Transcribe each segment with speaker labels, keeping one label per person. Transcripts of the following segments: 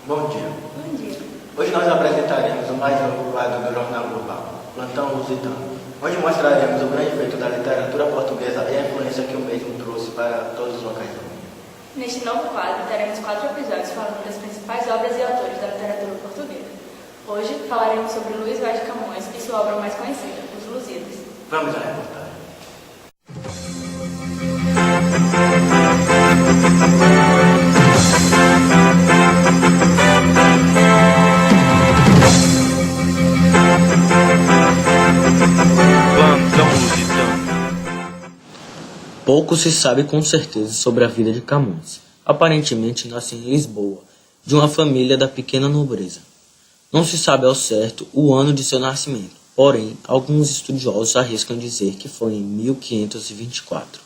Speaker 1: Bom dia.
Speaker 2: Bom dia.
Speaker 1: Hoje nós apresentaremos o mais novo quadro do Jornal Global, Plantão Lusitano, onde mostraremos o grande feito da literatura portuguesa e a influência que o mesmo trouxe para todos os locais do mundo.
Speaker 2: Neste novo quadro, teremos 4 episódios falando das principais obras e autores da literatura portuguesa. Hoje falaremos sobre Luís Vaz de Camões e sua obra mais conhecida, Os Lusíadas.
Speaker 1: Vamos à reportagem.
Speaker 3: Pouco se sabe com certeza sobre a vida de Camões. Aparentemente nasce em Lisboa, de uma família da pequena nobreza. Não se sabe ao certo o ano de seu nascimento, porém, alguns estudiosos arriscam dizer que foi em 1524.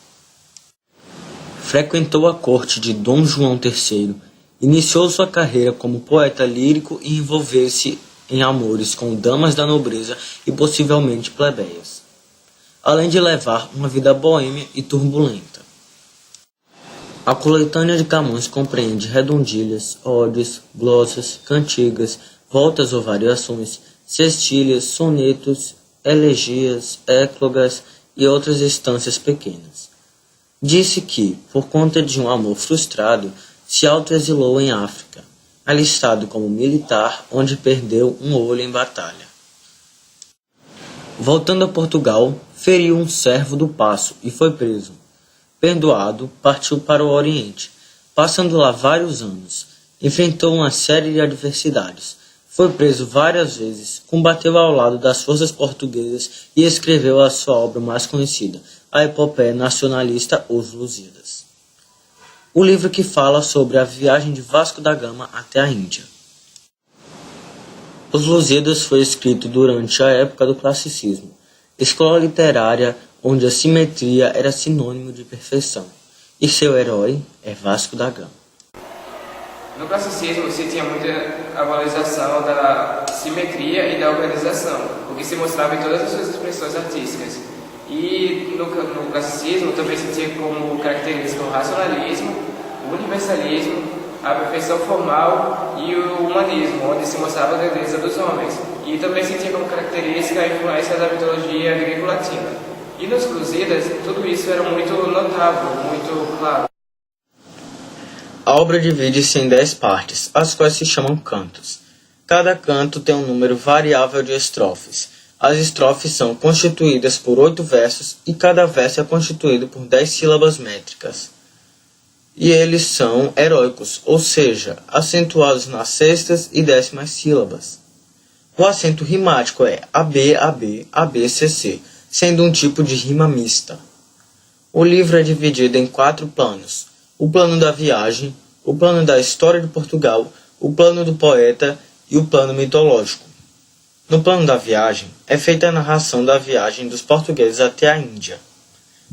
Speaker 3: Frequentou a corte de Dom João III, iniciou sua carreira como poeta lírico e envolveu-se em amores com damas da nobreza e possivelmente plebeias, além de levar uma vida boêmia e turbulenta. A coletânea de Camões compreende redondilhas, odes, glossas, cantigas, voltas ou variações, cestilhas, sonetos, elegias, éclogas e outras estâncias pequenas. Disse que, por conta de um amor frustrado, se autoexilou em África, alistado como militar, onde perdeu um olho em batalha. Voltando a Portugal, feriu um servo do paço e foi preso. Perdoado, partiu para o Oriente, passando lá vários anos. Enfrentou uma série de adversidades. Foi preso várias vezes, combateu ao lado das forças portuguesas e escreveu a sua obra mais conhecida, a epopeia nacionalista Os Lusíadas. O livro que fala sobre a viagem de Vasco da Gama até a Índia. Os Lusíadas foi escrito durante a época do classicismo, escola literária onde a simetria era sinônimo de perfeição, e seu herói é Vasco da Gama.
Speaker 4: No classicismo se tinha muita a valorização da simetria e da organização, o que se mostrava em todas as suas expressões artísticas. E no classicismo também se tinha como característica o racionalismo, o universalismo, a perfeição formal e o humanismo, onde se mostrava a grandeza dos homens. E também se tinha como característica a influência da mitologia grego-latina. E nos Lusíadas, tudo isso era muito notável, muito claro.
Speaker 3: A obra divide-se em 10 partes, as quais se chamam cantos. Cada canto tem um número variável de estrofes. As estrofes são constituídas por 8 versos e cada verso é constituído por 10 sílabas métricas. E eles são heróicos, ou seja, acentuados nas sextas e 10ª sílabas. O acento rimático é AB, AB, AB, CC, sendo um tipo de rima mista. O livro é dividido em 4 planos: o plano da viagem, o plano da história de Portugal, o plano do poeta e o plano mitológico. No plano da viagem, é feita a narração da viagem dos portugueses até a Índia.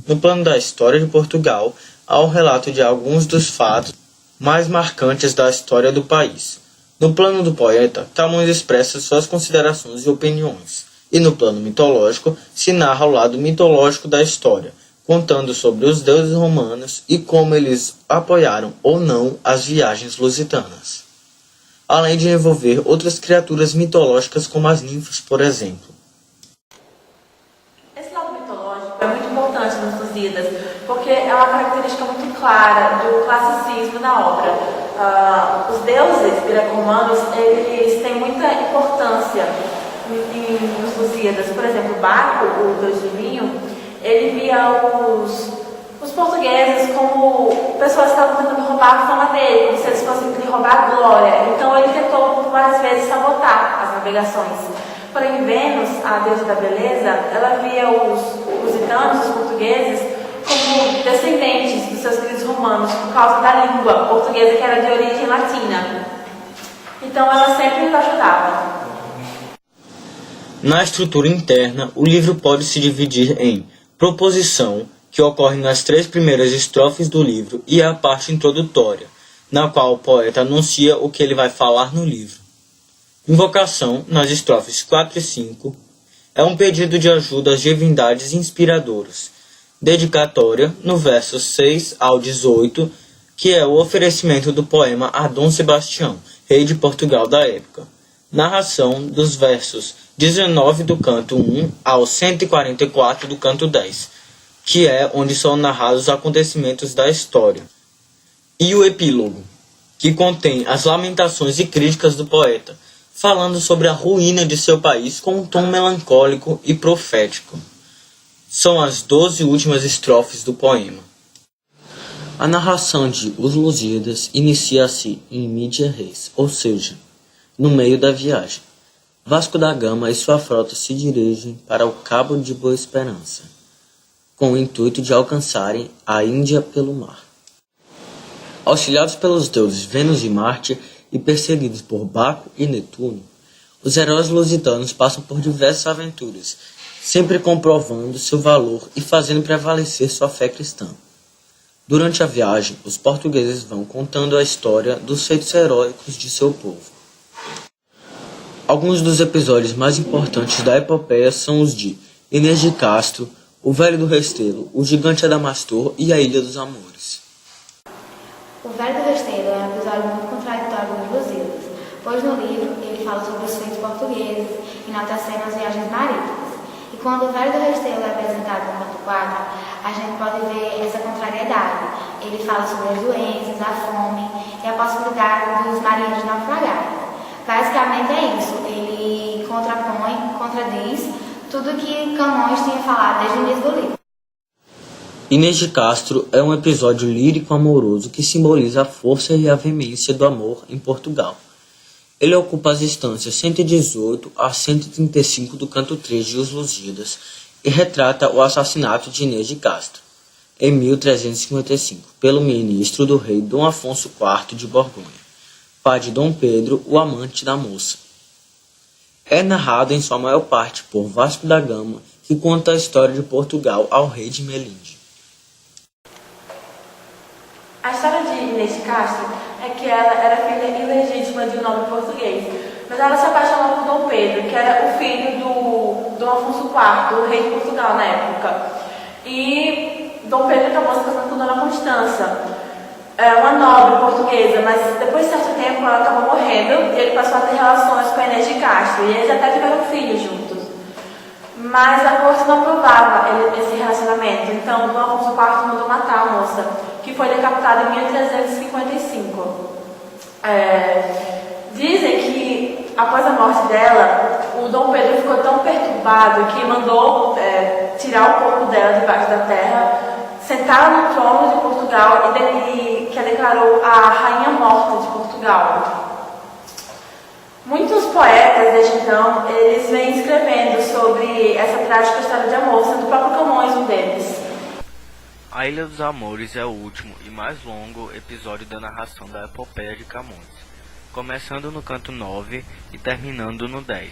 Speaker 3: No plano da história de Portugal, há o relato de alguns dos fatos mais marcantes da história do país. No plano do poeta, Camões expressa suas considerações e opiniões. E no plano mitológico, se narra o lado mitológico da história, contando sobre os deuses romanos e como eles apoiaram ou não as viagens lusitanas, além de envolver outras criaturas mitológicas como as ninfas, por exemplo.
Speaker 5: Esse lado mitológico é muito importante nos Lusíadas, porque é uma característica muito clara do classicismo na obra. Os deuses greco-romanos, eles têm muita importância nos Lusíadas. Por exemplo, Baco, o deus do vinho, ele via os portugueses como pessoas que estavam tentando roubar a fama dele, como se eles fossem lhe roubar a glória. Então ele tentou várias vezes sabotar as navegações. Porém, Vênus, a deusa da beleza, ela via os lusitanos, os portugueses, como descendentes dos seus queridos romanos, por causa da língua portuguesa que era de origem latina. Então ela sempre os ajudava.
Speaker 3: Na estrutura interna, o livro pode se dividir em proposição, que ocorre nas 3 primeiras estrofes do livro, e a parte introdutória, na qual o poeta anuncia o que ele vai falar no livro. Invocação, nas estrofes 4 e 5, é um pedido de ajuda às divindades inspiradoras. Dedicatória, no versos 6 ao 18, que é o oferecimento do poema a Dom Sebastião, rei de Portugal da época. Narração dos versos 19 do canto 1 ao 144 do canto 10, que é onde são narrados os acontecimentos da história. E o epílogo, que contém as lamentações e críticas do poeta, falando sobre a ruína de seu país com um tom melancólico e profético. São as 12 últimas estrofes do poema. A narração de Os Lusíadas inicia-se em media res, ou seja, no meio da viagem. Vasco da Gama e sua frota se dirigem para o Cabo de Boa Esperança, com o intuito de alcançarem a Índia pelo mar. Auxiliados pelos deuses Vênus e Marte e perseguidos por Baco e Netuno, os heróis lusitanos passam por diversas aventuras, sempre comprovando seu valor e fazendo prevalecer sua fé cristã. Durante a viagem, os portugueses vão contando a história dos feitos heróicos de seu povo. Alguns dos episódios mais importantes da epopeia são os de Inês de Castro, o Velho do Restelo, o Gigante Adamastor e a Ilha dos Amores.
Speaker 6: O Velho do Restelo é um episódio muito contraditório dos Lusíadas, pois no livro ele fala sobre os feitos portugueses, enaltecendo as viagens marítimas. E quando o Velho do Restelo é apresentado no canto 4, a gente pode ver essa contrariedade. Ele fala sobre as doenças, a fome e a possibilidade dos marinheiros naufragarem. Basicamente é isso, ele contradiz tudo que Camões tinha falado desde o início do livro.
Speaker 3: Inês de Castro é um episódio lírico-amoroso que simboliza a força e a veemência do amor em Portugal. Ele ocupa as instâncias 118 a 135 do canto 3 de Os Lusíadas e retrata o assassinato de Inês de Castro, em 1355, pelo ministro do rei Dom Afonso IV de Borgonha, pai de Dom Pedro, o amante da moça. É narrado em sua maior parte por Vasco da Gama, que conta a história de Portugal ao rei de Melinde.
Speaker 5: A história de Inês de Castro é que ela era filha ilegítima de um nobre português, mas ela se apaixonou por Dom Pedro, que era o filho do Dom Afonso IV, o rei de Portugal na época. E Dom Pedro acabou se casando com Dona Constança, uma nobre portuguesa, mas depois de certo tempo ela acabou morrendo e ele passou a ter relações com a Inês de Castro, e eles até tiveram filhos juntos. Mas a corte não aprovava esse relacionamento, então Dom Afonso IV mandou matar a moça, que foi decapitada em 1355. Dizem que, após a morte dela, o Dom Pedro ficou tão perturbado que mandou tirar o corpo dela debaixo da terra, sentá-la no trono de Portugal e que a declarou a rainha morta de Portugal. Muitos poetas, desde então, eles vêm escrevendo sobre essa trágica história de amor, sendo o próprio Camões um deles.
Speaker 3: A Ilha dos Amores é o último e mais longo episódio da narração da epopeia de Camões, começando no canto 9 e terminando no 10.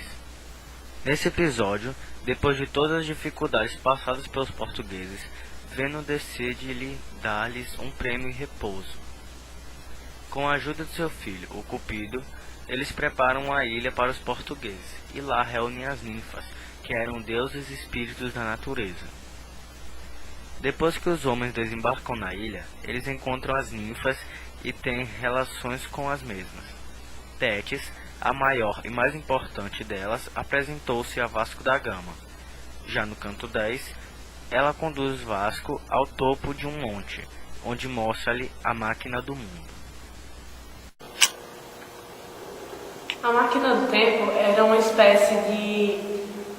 Speaker 3: Nesse episódio, depois de todas as dificuldades passadas pelos portugueses, Vênus decide-lhe dar-lhes um prêmio e repouso. Com a ajuda de seu filho, o Cupido, eles preparam a ilha para os portugueses e lá reúnem as ninfas, que eram deuses e espíritos da natureza. Depois que os homens desembarcam na ilha, eles encontram as ninfas e têm relações com as mesmas. Tétis, a maior e mais importante delas, apresentou-se a Vasco da Gama. Já no canto 10, ela conduz Vasco ao topo de um monte, onde mostra-lhe a máquina do mundo.
Speaker 7: A máquina do tempo era uma espécie de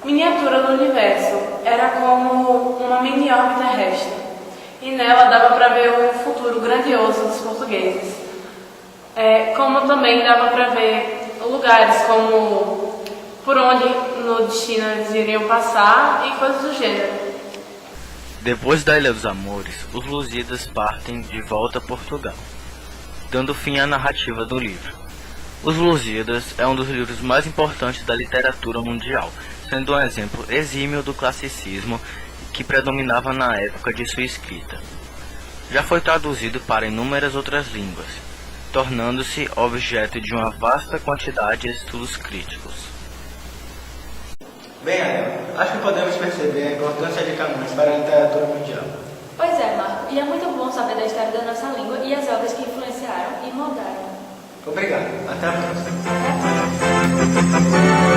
Speaker 7: miniatura do universo. Era como uma mini orbe terrestre. E nela dava para ver o futuro grandioso dos portugueses. Como também dava para ver lugares como por onde no destino eles iriam passar e coisas do gênero.
Speaker 3: Depois da Ilha dos Amores, os Lusíadas partem de volta a Portugal, dando fim à narrativa do livro. Os Lusíadas é um dos livros mais importantes da literatura mundial, sendo um exemplo exímio do classicismo que predominava na época de sua escrita. Já foi traduzido para inúmeras outras línguas, tornando-se objeto de uma vasta quantidade de estudos críticos.
Speaker 1: Bem, Ana, acho que podemos perceber a importância de Camões para a literatura mundial.
Speaker 2: Pois é, Marco, e é muito bom saber da história da nossa língua e as obras que influenciaram e moldaram.
Speaker 1: Obrigado. Até a próxima.
Speaker 2: Até a próxima.